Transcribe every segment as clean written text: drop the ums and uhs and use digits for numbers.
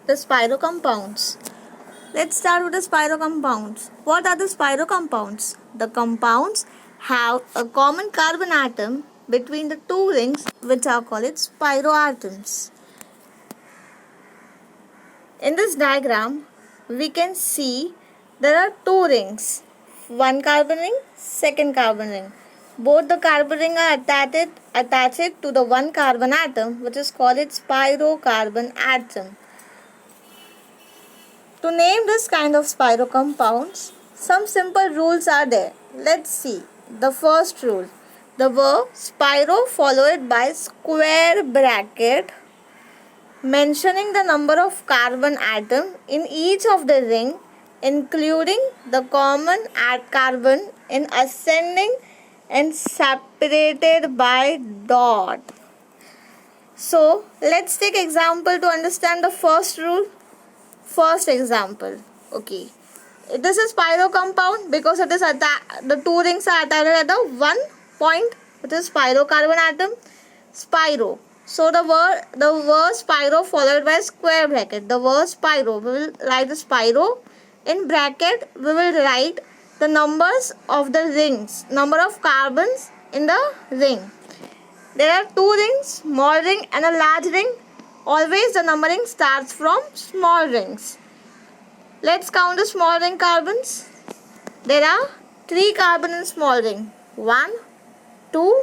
the spiro compounds. Let's start with the spiro compounds. What are the spiro compounds? The compounds have a common carbon atom between the two rings, which are called spiroatoms. In this diagram, we can see there are two rings, one carbon ring, second carbon ring. Both the carbon ring are attached to the one carbon atom, which is called spirocarbon atom. To name this kind of spiro compounds, some simple rules are there. Let's see. The first rule, the verb spiro followed by square bracket mentioning the number of carbon atom in each of the ring, including the common carbon in ascending and separated by dot. So let's take example to understand the first rule. First example, okay, this is spiro compound because it is the two rings are attached at the one point, which is spirocarbon atom, spiro. So the word spiro followed by square bracket. The word spiro, we will write the spiro in bracket. We will write the numbers of the rings, number of carbons in the ring. There are two rings, small ring and a large ring. Always the numbering starts from small rings. Let's count the small ring carbons. There are 3 carbon in small ring. 1, 2,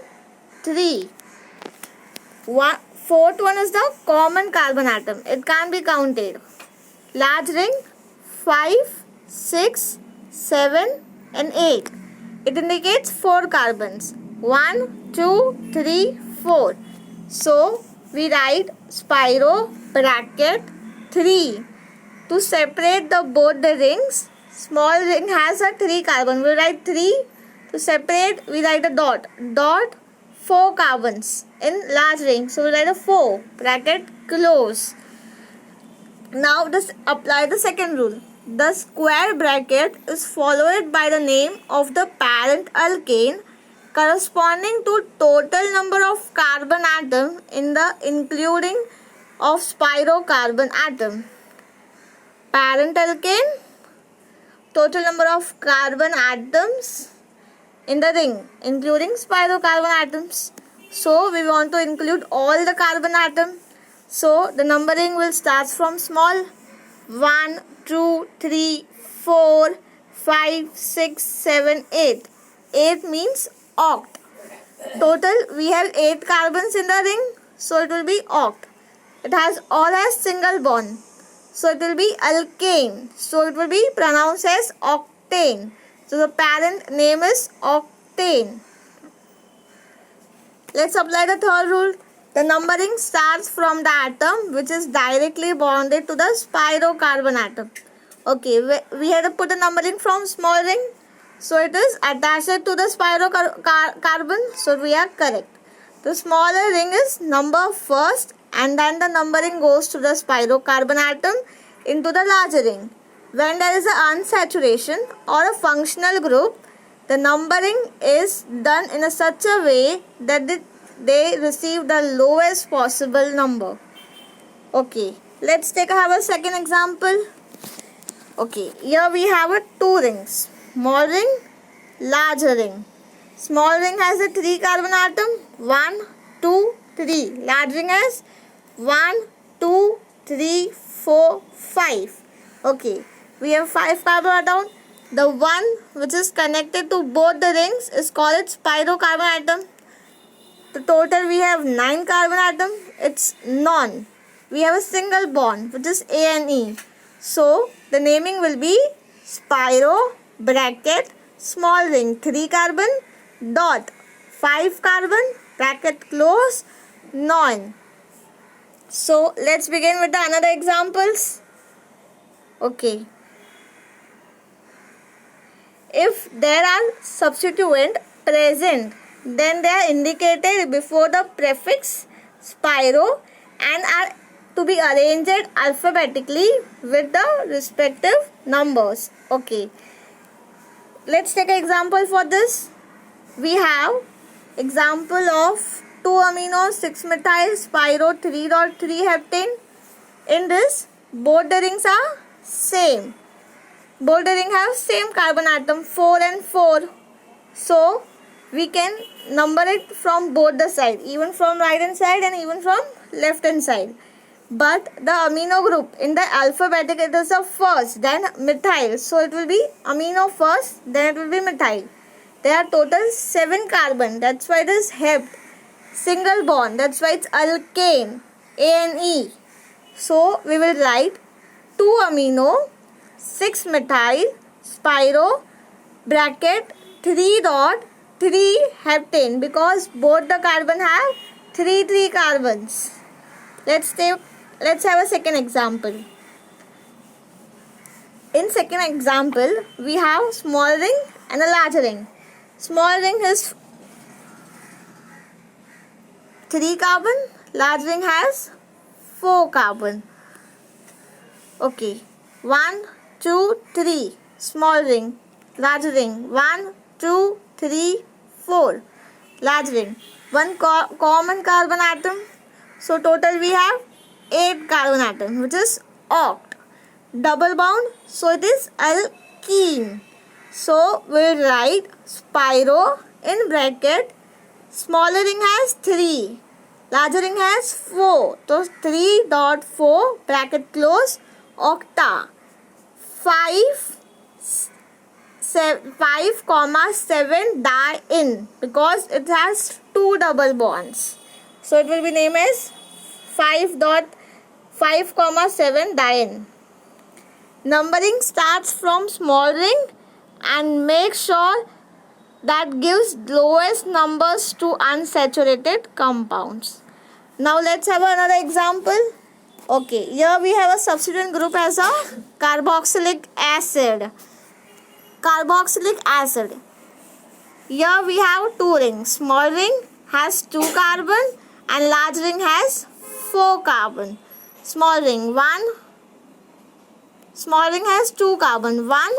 3. Fourth one is the common carbon atom. It can be counted. Large ring 5, 6, 7 and 8. It indicates 4 carbons. 1, 2, 3, 4. So we write spiro bracket 3 to separate both the rings. Small ring has a 3 carbon. We write 3 to separate. We write a dot. 4 carbons in large ring. So we write a 4 bracket close. Now apply the second rule. The square bracket is followed by the name of the parent alkane corresponding to total number of carbon atom in the including of spirocarbon atom. Parent alkane, total number of carbon atoms in the ring including spirocarbon atoms. So we want to include all the carbon atom. So the numbering will start from small. 1, 2, 3, 4, 5, 6, 7, 8. 8 means oct. Total we have 8 carbons in the ring, so it will be oct. It has all has single bond, so it will be alkane, so it will be pronounced as octane. So the parent name is octane. Let's apply the third rule. The numbering starts from the atom which is directly bonded to the spirocarbon atom. Okay, we have to put the numbering from small ring. So it is attached to the spirocarbon. So we are correct. The smaller ring is number first and then the numbering goes to the spirocarbon atom into the larger ring. When there is an unsaturation or a functional group, the numbering is done in such a way that they receive the lowest possible number. Okay, let's have a second example. Okay, here we have 2 rings. Small ring, larger ring. Small ring has a 3 carbon atom. 1, 2, 3. Large ring has 1, 2, 3, 4, 5. Okay, we have 5 carbon atom. The one which is connected to both the rings is called spirocarbon atom. The total we have 9 carbon atom. It's non. We have a single bond which is A and E. So the naming will be spiro bracket small ring 3 carbon dot 5 carbon bracket close non. So let's begin with another examples. Okay. If there are substituent present, then they are indicated before the prefix spiro and are to be arranged alphabetically with the respective numbers. Okay. Let's take an example for this. We have example of 2-amino 6-methyl spiro 3.3 heptane. In this, Both the rings are same. Both the rings have same carbon atom, 4 and 4. So we can number it from both the side, even from right hand side and even from left hand side. But the amino group in the alphabetic, it is the first, then methyl. So it will be amino first, then it will be methyl. There are total 7 carbon. That's why it is hept. Single bond. That's why it's alkane. ANE. So we will write 2 amino, 6 methyl, spiro, bracket 3 dot 3 heptane, because both the carbon have 3 carbons. Let's have a second example. In second example, we have small ring and a large ring. Small ring has 3 carbon, large ring has 4 carbon. Okay, 1, 2, 3. Small ring, large ring. 1, 2, 3, 4. Large ring. One common carbon atom. So total we have 8 carbon atom, which is oct. Double bond, so it is alkene. So we will write spiro in bracket. Smaller ring has 3, larger ring has 4. So 3 dot 4 bracket close, octa. 5 comma 7 diene, because it has 2 double bonds. So it will be named as 5 comma 7 diene. Numbering starts from small ring and make sure that gives lowest numbers to unsaturated compounds. Now let's have another example. Okay, here we have a substituent group as a carboxylic acid. Carboxylic acid. Here we have 2 rings. Small ring has 2 carbon and large ring has 4 carbon. Small ring has 2 carbon. 1,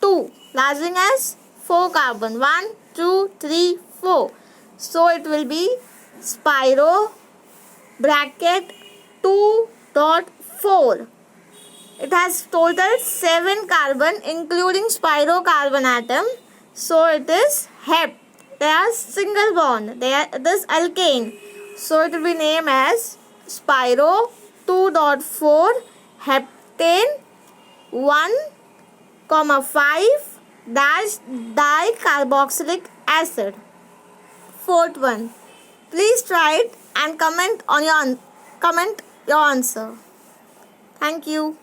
2. Large ring has 4 carbon. 1, 2, 3, 4. So it will be spiro bracket 2 dot 4. It has total 7 carbon including spiro carbon atom. So it is hept. They are single bond. It is alkane. So it will be named as spiro 2 dot 4 heptane 1, 5 dash dicarboxylic acid. Fourth one. Please try it and comment your answer. Thank you.